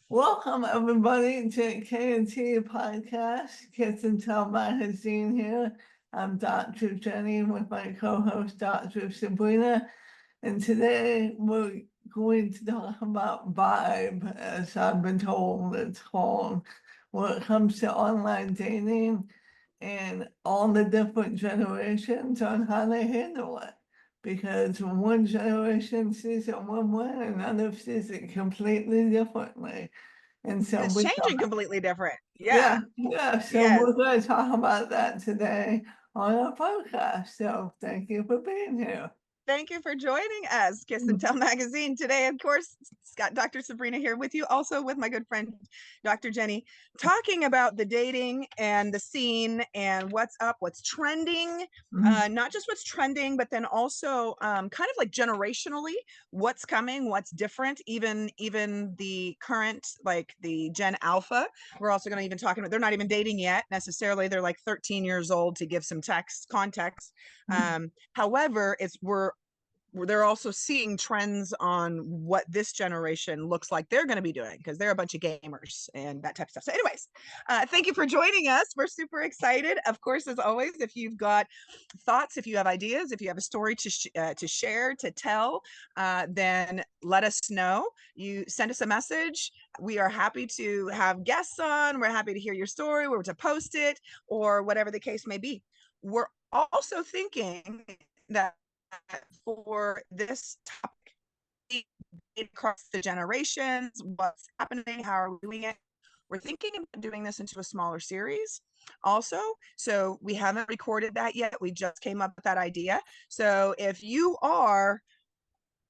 Welcome everybody to K&T Podcast, Kids and Tell Magazine here. I'm Dr. Jenny with my co-host Dr. Sabrina, and today we're going to talk about vibe, as I've been told it's called, when it comes to online dating and all the different generations on how they handle it. Because one generation sees it one way, another sees it completely differently. And And so it's we changing thought, completely different. yeah, Yeah. yeah. So Yes. we're going to talk about that today on our podcast. So thank you for being here. Thank you for joining us, Kiss and Tell Magazine. Today, of course, Scott, Dr. Sabrina here with you, also with my good friend, Dr. Jenny, talking about the dating and the scene and what's up, what's trending, Mhm. not just what's trending, but then also kind of like generationally, what's coming, what's different, even the current, like the Gen Alpha. We're also going to even talk about, they're not even dating yet necessarily. They're like 13 years old to give some context. However, they're also seeing trends on what this generation looks like they're going to be doing because they're a bunch of gamers and that type of stuff. So, anyways, thank you for joining us. We're super excited. Of course, as always, if you've got thoughts, if you have ideas, if you have a story to share, to tell, then let us know. You send us a message. We are happy to have guests on. We're happy to hear your story. We're to post it or whatever the case may be. We're also thinking that for this topic across the generations, what's happening, how are we doing it. We're thinking about doing this into a smaller series also. So we haven't recorded that yet. We just came up with that idea. So if you are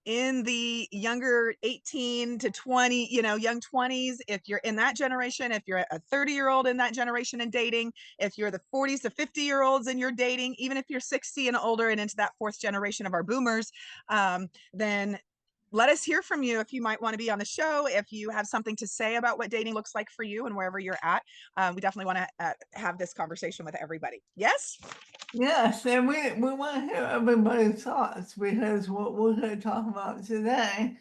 in the younger 18 to 20, young 20s, if you're in that generation, if you're a 30-year-old in that generation and dating, if you're the 40s to 50-year-olds and you're dating, even if you're 60 and older and into that fourth generation of our boomers, then let us hear from you if you might want to be on the show, if you have something to say about what dating looks like for you and wherever you're at. We definitely want to have this conversation with everybody. Yes? Yes, and we want to hear everybody's thoughts because what we're going to talk about today,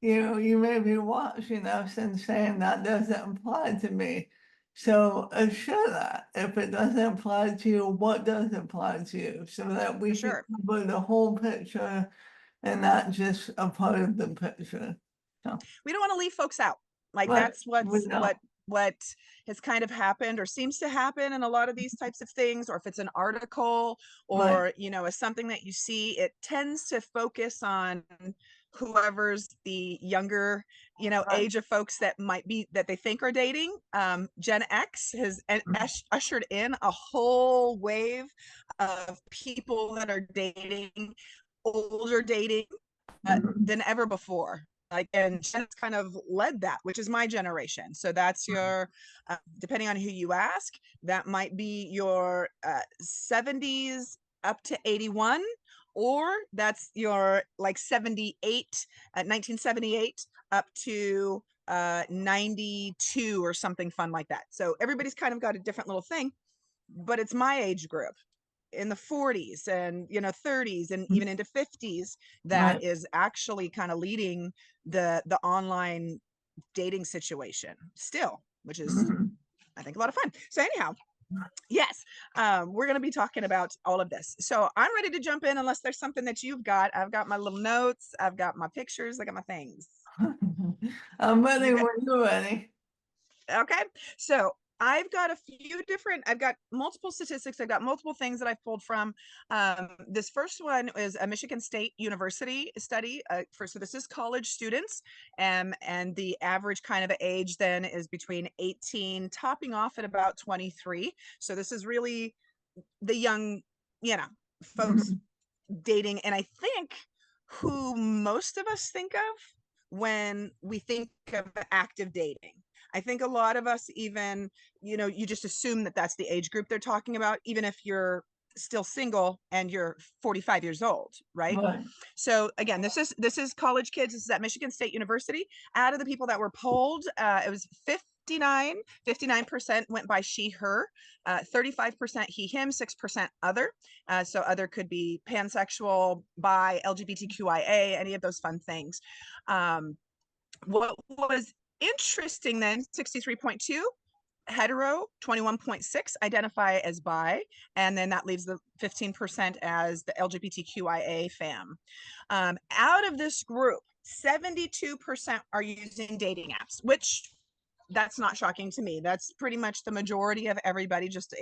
you may be watching us and saying that doesn't apply to me. So assure that if it doesn't apply to you, what does apply to you so that For we can sure. cover the whole picture and not just a part of the picture. So, We don't want to leave folks out. Like but that's we know, what has kind of happened or seems to happen in a lot of these types of things, or if it's an article right. or is something that you see, it tends to focus on whoever's the younger Right. age of folks that might be that they think are dating. Gen X has ushered in a whole wave of people that are dating, older dating, Mhm. than ever before. Like, and Jen's kind of led that, which is my generation. So that's your, depending on who you ask, that might be your 70s up to 81, or that's your like 78, 1978 up to 92 or something fun like that. So everybody's kind of got a different little thing, but it's my age group in the 40s and 30s and even into 50s that Right. is actually kind of leading the online dating situation still, which is Mhm. I think a lot of fun. So anyhow, yes, we're going to be talking about all of this. So I'm ready to jump in unless there's something that you've got. I've got my little notes, I've got my pictures, I got my things. I'm You ready got when you're ready. Okay. So I've got multiple statistics. I've got multiple things that I've pulled from. This first one is a Michigan State University study. So this is college students. And the average kind of age then is between 18, topping off at about 23. So this is really the young, folks Mhm. dating. And I think who most of us think of when we think of active dating. I think a lot of us even, you just assume that that's the age group they're talking about, even if you're still single and you're 45 years old, right? Right. So again, this is college kids. This is at Michigan State University. Out of the people that were polled, it was 59% went by she, her, 35% he, him, 6% other. So other could be pansexual, bi, LGBTQIA, any of those fun things. What was interesting then, 63.2 hetero, 21.6 identify as bi, and then that leaves the 15% as the LGBTQIA fam. Out of this group, 72% are using dating apps, which that's not shocking to me. That's pretty much the majority of everybody. Just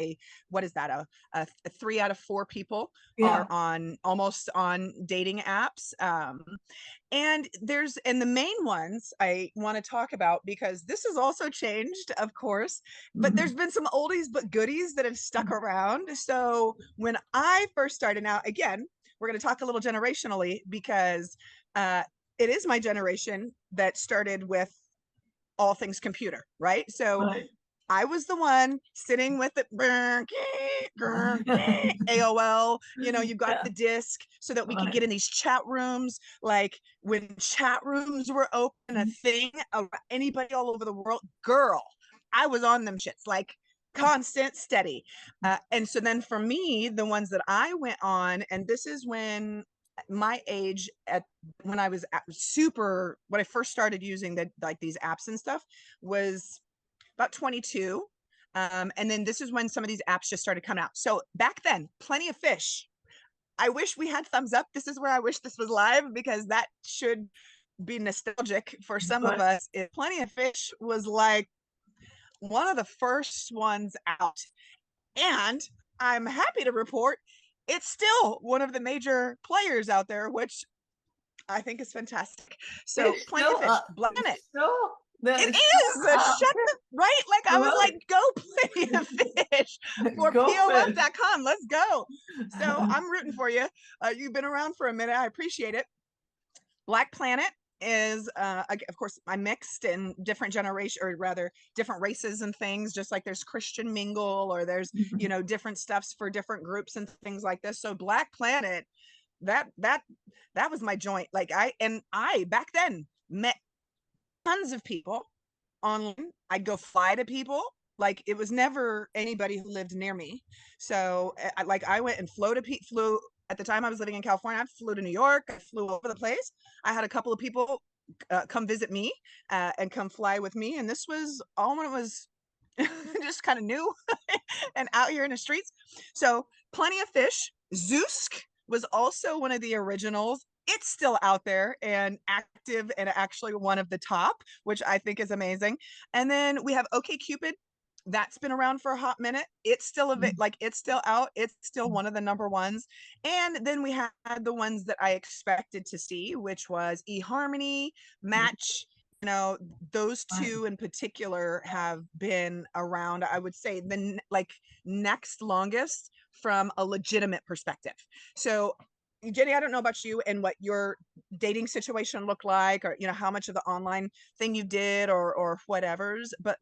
what is that? A 3 out of 4 people are almost on dating apps. And the main ones I want to talk about, because this has also changed, of course, but there's been some oldies but goodies that have stuck around. So when I first started out, again, we're going to talk a little generationally, because it is my generation that started with all things computer, right? So I was the one sitting with it, AOL, you got the disc so that we could get in these chat rooms. Like when chat rooms were open, a thing, anybody all over the world, girl, I was on them shits, like constant, steady. And so then for me, the ones that I went on, and this is when my age, when I was when I first started using these apps and stuff, was about 22. And then this is when some of these apps just started coming out. So back then, Plenty of Fish. I wish we had thumbs up. This is where I wish this was live, because that should be nostalgic for some of us. Plenty of Fish was like one of the first ones out. And I'm happy to report it's still one of the major players out there, which I think is fantastic. So Plenty of Fish, Planet. It is right. Like I was like, go Plenty of Fish for POF.com. Let's go. So I'm rooting for you. You've been around for a minute. I appreciate it. Black Planet is of course I'm mixed in different generation, or rather different races and things, just like there's Christian mingle, or there's different stuffs for different groups and things like this. So Black Planet, that was my joint. Like I back then met tons of people online. I'd go fly to people. Like it was never anybody who lived near me. So I went and flew at the time I was living in California. I flew to New York. I flew over the place. I had a couple of people come visit me and come fly with me. And this was all when it was just kind of new and out here in the streets. So Plenty of Fish. Zeusk was also one of the originals. It's still out there and active, and actually one of the top, which I think is amazing. And then we have OkCupid. That's been around for a hot minute. It's still it's still out. It's still one of the number ones. And then we had the ones that I expected to see, which was eHarmony, Match. Those two in particular have been around, I would say, the next longest from a legitimate perspective. So Jenny, I don't know about you and what your dating situation looked like, or how much of the online thing you did, or whatever's, but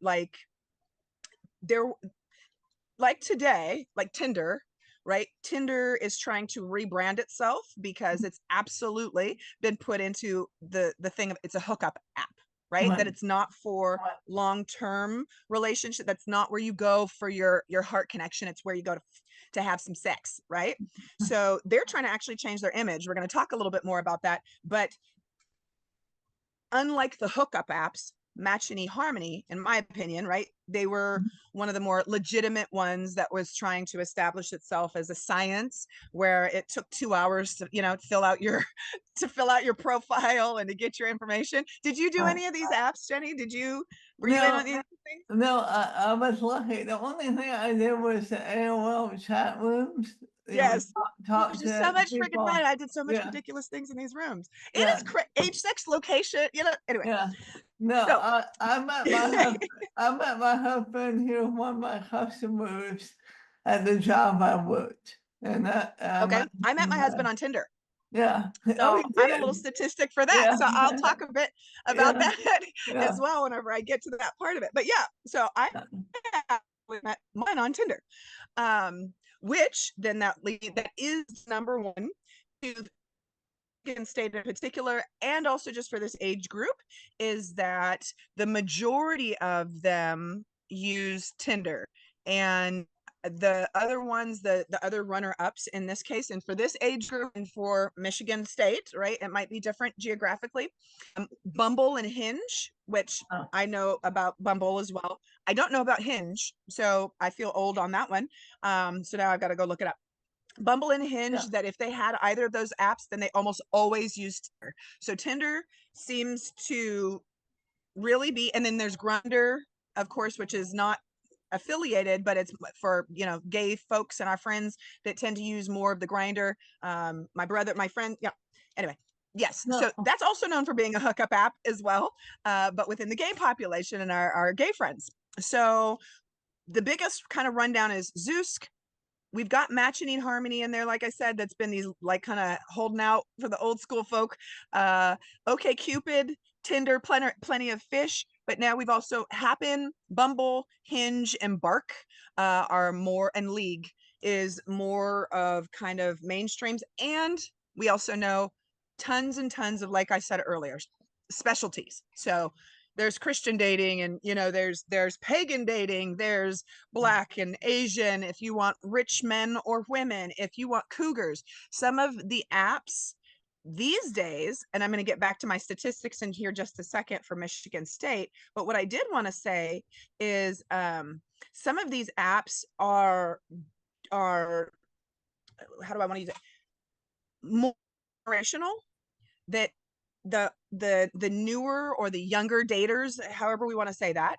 today, like Tinder, right? Tinder is trying to rebrand itself because it's absolutely been put into the thing of, it's a hookup app, right? That it's not for long-term relationship. That's not where you go for your heart connection. It's where you go to have some sex, right? So they're trying to actually change their image. We're going to talk a little bit more about that. But unlike the hookup apps, Match and eHarmony, in my opinion, right? They were one of the more legitimate ones that was trying to establish itself as a science, where it took 2 hours to, fill out your profile and to get your information. Did you do any of these apps, Jenny? Were you in on these things? No, I was lucky. The only thing I did was the AOL chat rooms. Yes, talk to so much people. freaking fun. I did so much ridiculous things in these rooms. It is age, sex, location. Anyway. Yeah. No, so. I met my husband. I met my husband. He was one of my customers at the job I worked. And okay, I met my husband on Tinder. Yeah. So I'm a little statistic for that. Yeah. So I'll talk a bit about that as well whenever I get to that part of it. But so I met mine on Tinder, which then that is number one to state in particular, and also just for this age group, is that the majority of them use Tinder. And The other ones, the other runner-ups in this case, and for this age group and for Michigan State, right, it might be different geographically. Bumble and Hinge, which Oh, I know about Bumble as well. I don't know about Hinge, so I feel old on that one. So now I've got to go look it up. Bumble and Hinge, yeah. that if they had either of those apps, then they almost always use Tinder. So Tinder seems to really be, and then there's Grindr, of course, which is not affiliated, but it's for, you know, gay folks and our friends that tend to use more of the Grindr. My friend, yeah. Anyway, yes. No, So that's also known for being a hookup app as well, but within the gay population and our gay friends. So the biggest kind of rundown is Zoosk. We've got Match and Eat Harmony in there, like I said, that's been these like kind of holding out for the old school folk. Okay Cupid, Tinder, plenty of fish, but now we've also Happen, Bumble, Hinge, and Bark are more, and League is more of kind of mainstreams. And we also know tons and tons of, like I said earlier, specialties. So there's Christian dating, and you know, there's pagan dating, there's Black and Asian, if you want rich men or women, if you want cougars. Some of the apps these days, and I'm going to get back to my statistics in here just a second for Michigan State, but what I did want to say is some of these apps are how do I want to use it, more generational, that the newer or the younger daters, however we want to say that,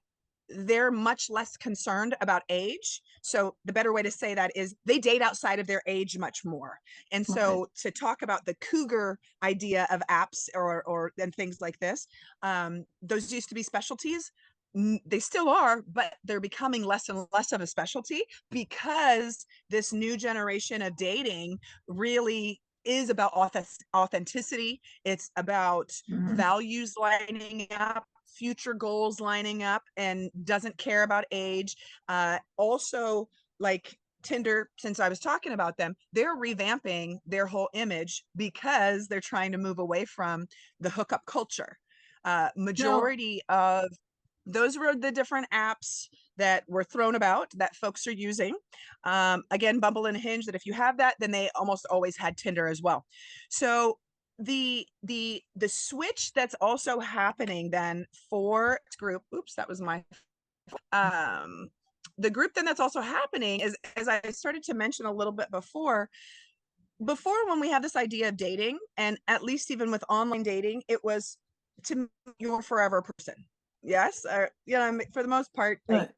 they're much less concerned about age. So the better way to say that is they date outside of their age much more. And right. so to talk about the cougar idea of apps or and things like this, those used to be specialties. They still are, but they're becoming less and less of a specialty because this new generation of dating really is about authenticity. It's about Mhm. values lining up, future goals lining up, and doesn't care about age. Also, like Tinder, since I was talking about them, they're revamping their whole image because they're trying to move away from the hookup culture. No, Majority of those were the different apps that were thrown about that folks are using. Again, Bumble and Hinge, that if you have that, then they almost always had Tinder as well. So the switch that's also happening then for group, oops, that was my the group then that's also happening is, as I started to mention a little bit before, when we had this idea of dating, and at least even with online dating, it was to your forever person. Yes, you know, for the most part, right.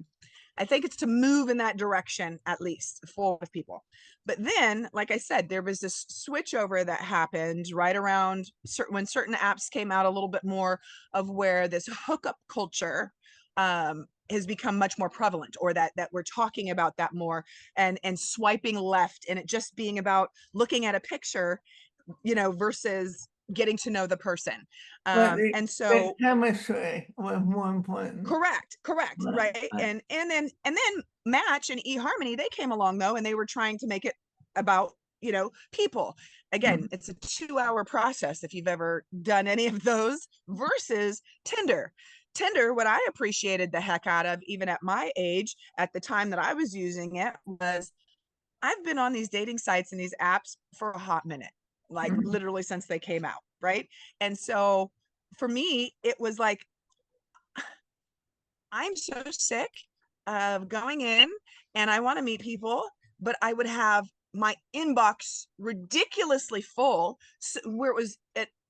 I think it's to move in that direction, at least for people. But then, like I said, there was this switch over that happened right around when certain apps came out a little bit more, of where this hookup culture has become much more prevalent, or that we're talking about that more, and swiping left, and it just being about looking at a picture, you know, versus getting to know the person. But And the so chemistry was more important. correct, Right, right. right. And then Match and eHarmony, they came along though, and they were trying to make it about, you know, people. Again, Mhm. it's a 2-hour process if you've ever done any of those, versus Tinder. What I appreciated the heck out of, even at my age, at the time that I was using it, was I've been on these dating sites and these apps for a hot minute, like Mhm. literally since they came out, right? And so for me, it was like, I'm so sick of going in and I want to meet people, but I would have my inbox ridiculously full, where it was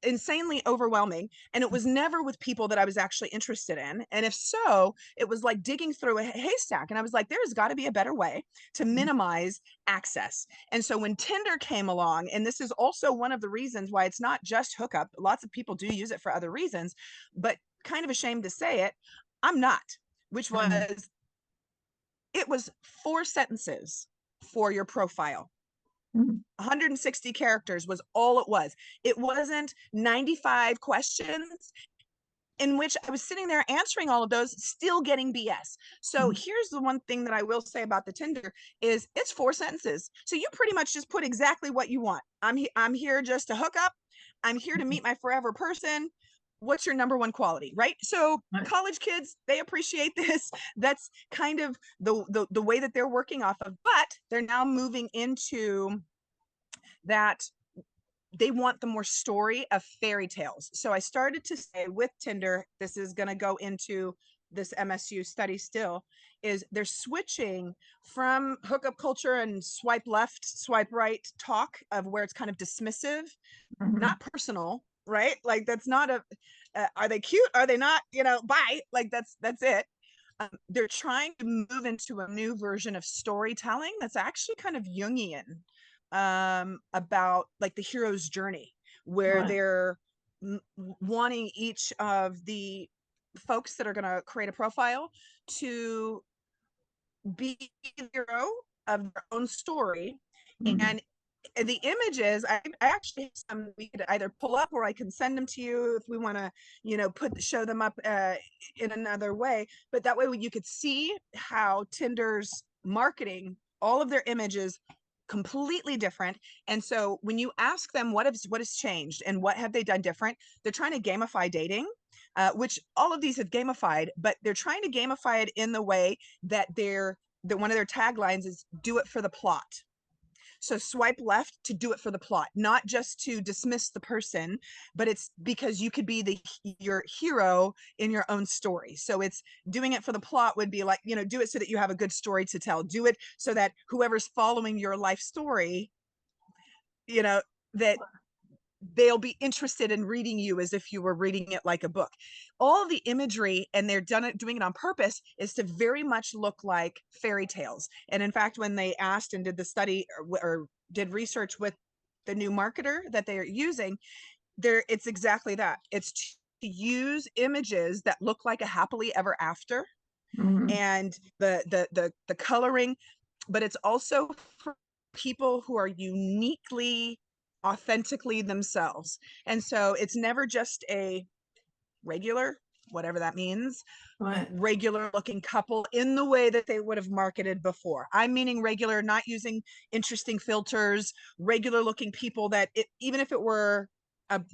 insanely overwhelming, and it was never with people that I was actually interested in. And if so, it was like digging through a haystack. And I was like, there's got to be a better way to minimize access. And so when Tinder came along, and this is also one of the reasons why it's not just hookup, lots of people do use it for other reasons, but kind of ashamed to say it, I'm not, which Mhm. was, it was 4 sentences for your profile. Mhm. 160 characters was all it was. It wasn't 95 questions in which I was sitting there answering all of those, still getting BS. So Mhm. here's the one thing that I will say about the Tinder is it's 4 sentences. So you pretty much just put exactly what you want. I'm here just to hook up. I'm here to meet my forever person. what's your number one quality, right? So Right. college kids, they appreciate this. That's kind of the way that they're working off of, but they're now moving into that they want the more story of fairy tales. So I started to say with Tinder, this is going to go into this MSU study still, is they're switching from hookup culture and swipe left, swipe right talk of where it's kind of dismissive, Mhm. not personal, right? Like that's not a, are they cute? Are they not? You know, bye. Like that's it. They're trying to move into a new version of storytelling that's actually kind of Jungian, about like the hero's journey, where Right. they're wanting each of the folks that are going to create a profile to be the hero of their own story. Mhm. And the images, I actually have some we could either pull up, or I can send them to you if we want to, you know, show them up in another way. But that way you could see how Tinder's marketing all of their images completely different. And so when you ask them what has changed and what have they done different, they're trying to gamify dating, which all of these have gamified, but they're trying to gamify it in the way that that one of their taglines is "do it for the plot." So swipe left to do it for the plot, not just to dismiss the person, but it's because you could be your hero in your own story. So it's doing it for the plot would be like, you know, do it so that you have a good story to tell. Do it so that whoever's following your life story, you know, that they'll be interested in reading you as if you were reading it like a book. All the imagery, and they're doing it on purpose, is to very much look like fairy tales. And in fact, when they asked and did the study or did research with the new marketer that they are using, it's exactly that. It's to use images that look like a happily ever after, Mhm. and the coloring, but it's also for people who are uniquely authentically themselves. And so it's never just a regular, whatever that means, Right. regular looking couple in the way that they would have marketed before. I'm meaning regular, not using interesting filters, regular looking people that even if it were a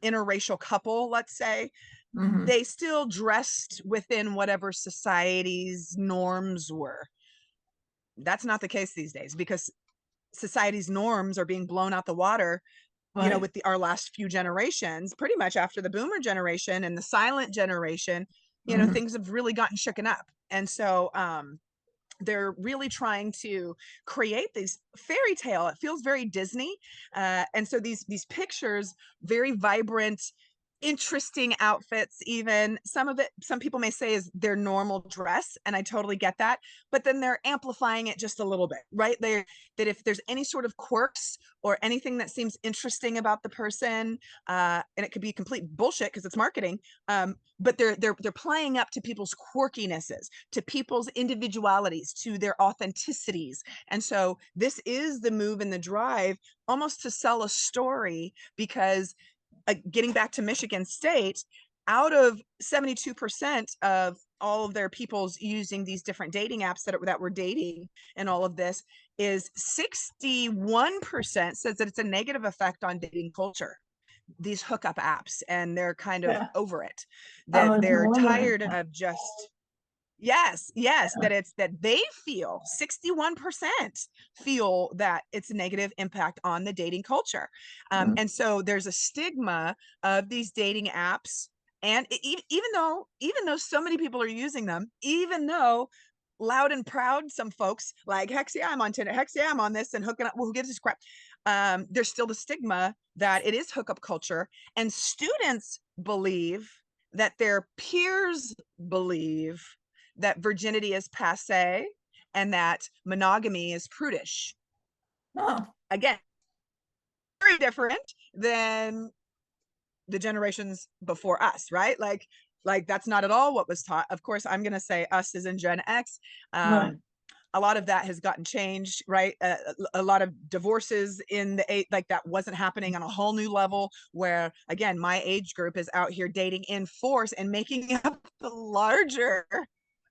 interracial couple, let's say, Mhm. they still dressed within whatever society's norms were. That's not the case these days, because society's norms are being blown out the water, you know, Right. with our last few generations, pretty much after the boomer generation and the silent generation, you know, Mhm. things have really gotten shooken up. And so they're really trying to create these fairy tale. It feels very Disney, and so these pictures, very vibrant, interesting outfits. Even some of it, some people may say is their normal dress, and I totally get that. But then they're amplifying it just a little bit, right? They that if there's any sort of quirks or anything that seems interesting about the person, and it could be complete bullshit because it's marketing. But they're playing up to people's quirkinesses, to people's individualities, to their authenticities. And so this is the move and the drive almost to sell a story, because getting back to Michigan State, out of 72% of all of their people's using these different dating apps that were dating and all of this, is 61% says that it's a negative effect on dating culture, these hookup apps, and they're kind of Yeah. over it, I that was they're wondering. tired of just, yes, that it's that they feel 61% feel that it's a negative impact on the dating culture. Mhm. And so there's a stigma of these dating apps. And even though so many people are using them, even though loud and proud some folks like, heck yeah, I'm on Tinder, heck yeah, I'm on this and hooking up, well, who gives this crap? There's still the stigma that it is hookup culture, and students believe that their peers believe that virginity is passe and that monogamy is prudish. Oh. Again, very different than the generations before us, right? Like that's not at all what was taught. Of course, I'm going to say us as in Gen X. Right. A lot of that has gotten changed, right? A lot of divorces in the eight, like that wasn't happening on a whole new level, where again, my age group is out here dating in force and making up the larger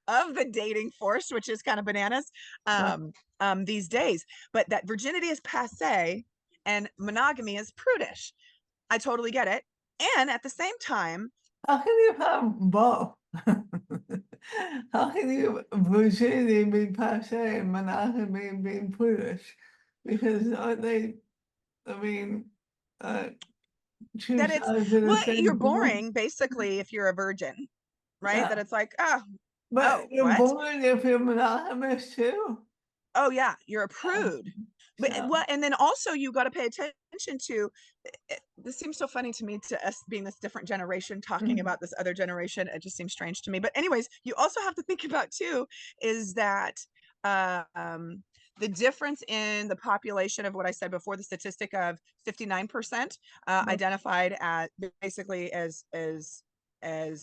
of the dating force, which is kind of bananas Right. these days. But that virginity is passe and monogamy is prudish. I totally get it. And at the same time, How can you have both? How can you virginity be passe and monogamy be prudish? Because aren't they, I mean, uh, two That it's, sides of the well, you're same coin? boring basically if you're a virgin, right? That Yeah, it's like, oh, but oh, you're what? born if you're monogamous too. Oh yeah, you're a Yeah. prude. But So, what, and then also you got to pay attention to, this seems so funny to me, to us being this different generation talking mm, about this other generation. It just seems strange to me. But anyways, you also have to think about too, is that um the difference in the population of what I said before, the statistic of 59% identified as basically as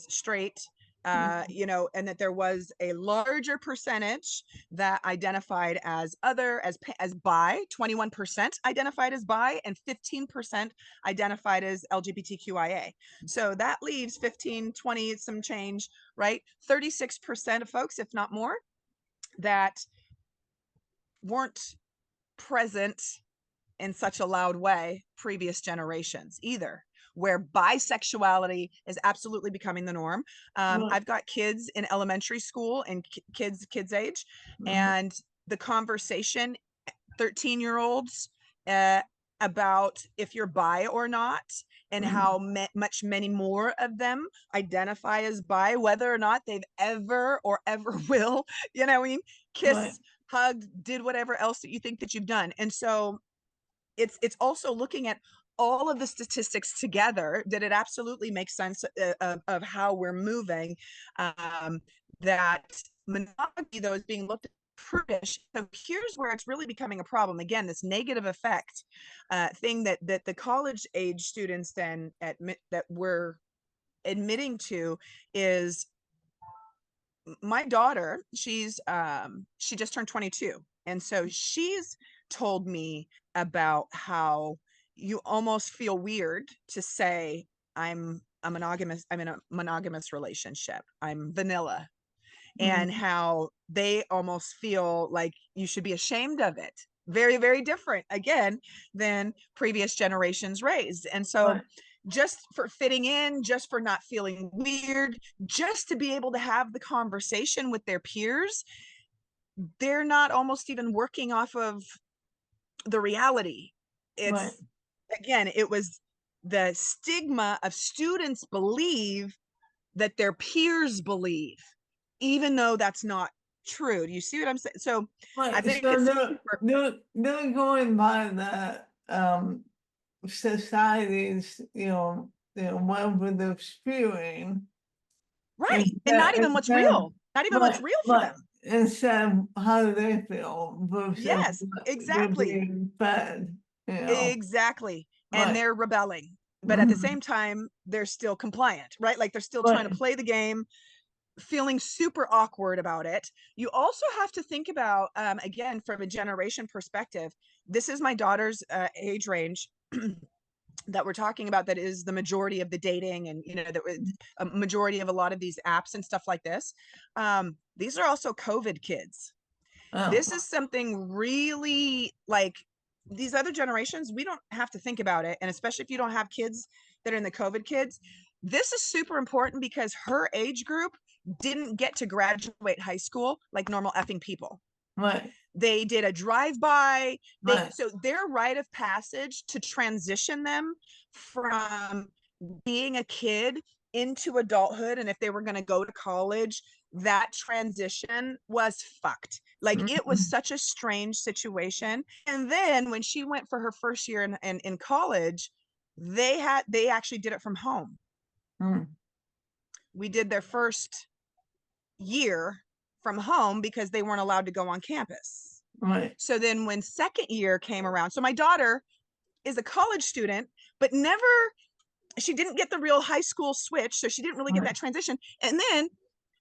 straight, mm, you know, and that there was a larger percentage that identified as other, as bi. 21% identified as bi, and 15% identified as LGBTQIA. So that leaves 15, 20, some change, right? 36% of folks, if not more, that weren't present in such a loud way previous generations either, where bisexuality is absolutely becoming the norm. right, I've got kids in elementary school and kids age, mhm, and the conversation, 13-year-olds, uh, about if you're bi or not, and mhm, how much many more of them identify as bi, whether or not they've ever or ever will, you know, I mean, right, kiss, hugged, did whatever else that you think that you've done. And so it's also looking at all of the statistics together, that it absolutely makes sense of how we're moving, um, that monogamy, though, is being looked at prudish. So here's where it's really becoming a problem again, this negative effect thing that the college age students then admit, that we're admitting to, is my daughter, she just turned 22, and so she's told me about how you almost feel weird to say I'm in a monogamous relationship, I'm vanilla, and mhm, how they almost feel like you should be ashamed of it. Very, very different again than previous generations raised. And so right, just for fitting in, just for not feeling weird, just to be able to have the conversation with their peers, they're not almost even working off of the reality. right, It's, again, it was the stigma of students believe that their peers believe, even though that's not true. Do you see what I'm saying? So I right. think So it's they're, super, they're, they're going by the, society's, method of spewing right. And not instead, even what's real, not even what's right, real for right, them. instead of how do they feel versus Yes, what they're exactly. being fed, Exactly. And right, they're rebelling. But at the mhm, same time, they're still compliant, right? Like they're still trying to right, play the game, feeling super awkward about it. You also have to think about, again, from a generation perspective, this is my daughter's age range that we're talking about, that is the majority of the dating, and you know, that a majority of a lot of these apps and stuff like this. These are also COVID kids. oh, This is something really, like, these other generations, we don't have to think about it, and especially if you don't have kids that are in the COVID kids, this is super important, because her age group didn't get to graduate high school like normal effing people. right, They did a drive-by. They, right, so their rite of passage to transition them from being a kid into adulthood, and if they were going to go to college, that transition was fucked. Like, it was mhm, such a strange situation. And then when she went for her first year in college, they actually did it from home. mm, We did their first year from home because they weren't allowed to go on campus. right, So then when second year came around, so my daughter is a college student, but never, she didn't get the real high school switch. So she didn't really get right, that transition. And then,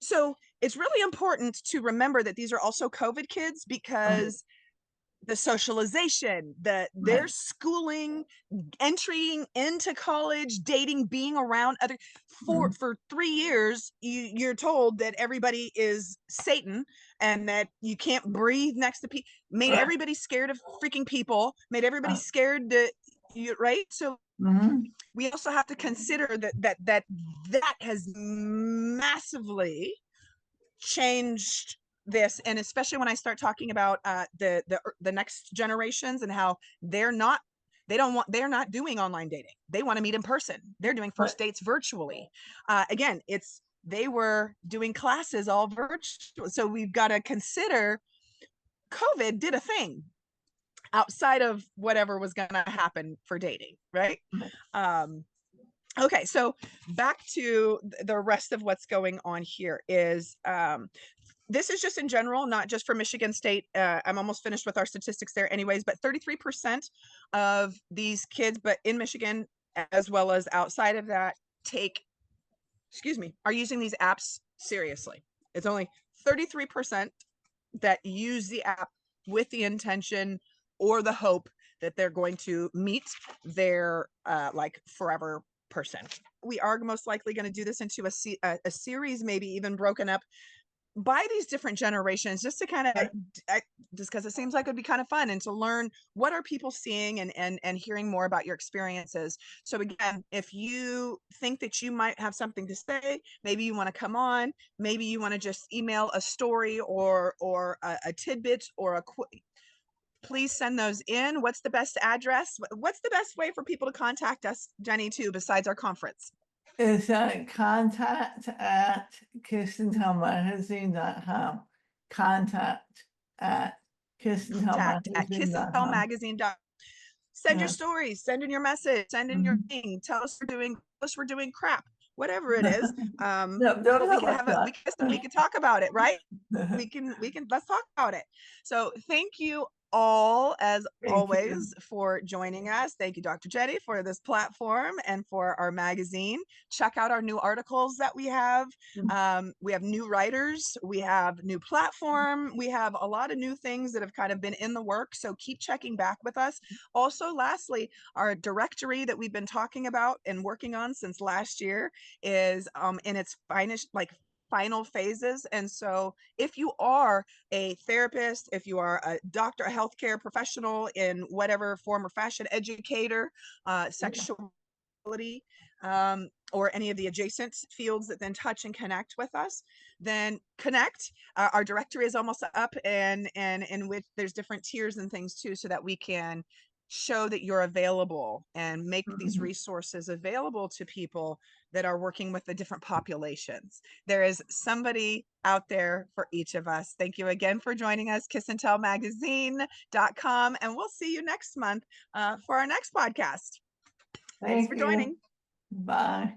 so it's really important to remember that these are also COVID kids, right, because the socialization, their right, schooling, entering into college, dating, being around other, mm, for 3 years, you're told that everybody is Satan, and that you can't breathe next to people, made right, everybody scared of freaking people, made everybody right, scared to, you, right? So We also have to consider that has massively changed this, and especially when I start talking about the next generations and how they're not doing online dating. They want to meet in person. They're doing first dates virtually. Again, they were doing classes all virtual. So we've got to consider COVID did a thing outside of whatever was going to happen for dating, right? Okay, so back to the rest of what's going on here is this is just in general, not just for Michigan State. I'm almost finished with our statistics there anyways, but 33% of these kids, but in Michigan, as well as outside of that, are using these apps seriously. It's only 33% that use the app with the intention or the hope that they're going to meet their like forever person. We are most likely going to do this into a series, maybe even broken up by these different generations, just to kind of just because it seems like it'd be kind of fun and to learn what are people seeing and hearing more about your experiences. So again, if you think that you might have something to say, maybe you want to come on, maybe you want to just email a story or a tidbit or please send those in. What's the best address? What's the best way for people to contact us, Jenny, too, besides our conference? Is contact@kissandtellmagazine.com. Contact@kissandtellmagazine.com. Send your stories, send in your message, send in your thing. Tell us we're doing crap, whatever it is. But we can talk about it, right? we can let's talk about it. So thank you all, as always, for joining us. Thank you, Dr. Jenny, for this platform and for our magazine. Check out our new articles that we have. We have new writers, we have new platform, we have a lot of new things that have kind of been in the work, so keep checking back with us. Also, lastly, our directory that we've been talking about and working on since last year is in its final phases. And so if you are a therapist, if you are a doctor, a healthcare professional in whatever form or fashion, educator, sexuality, or any of the adjacent fields that then touch and connect with us, then connect. Our directory is almost up, and in which there's different tiers and things too, so that we can show that you're available and make these resources available to people that are working with the different populations. There is somebody out there for each of us. Thank you again for joining us, kissandtellmagazine.com, and we'll see you next month for our next podcast. Thanks for joining. Bye.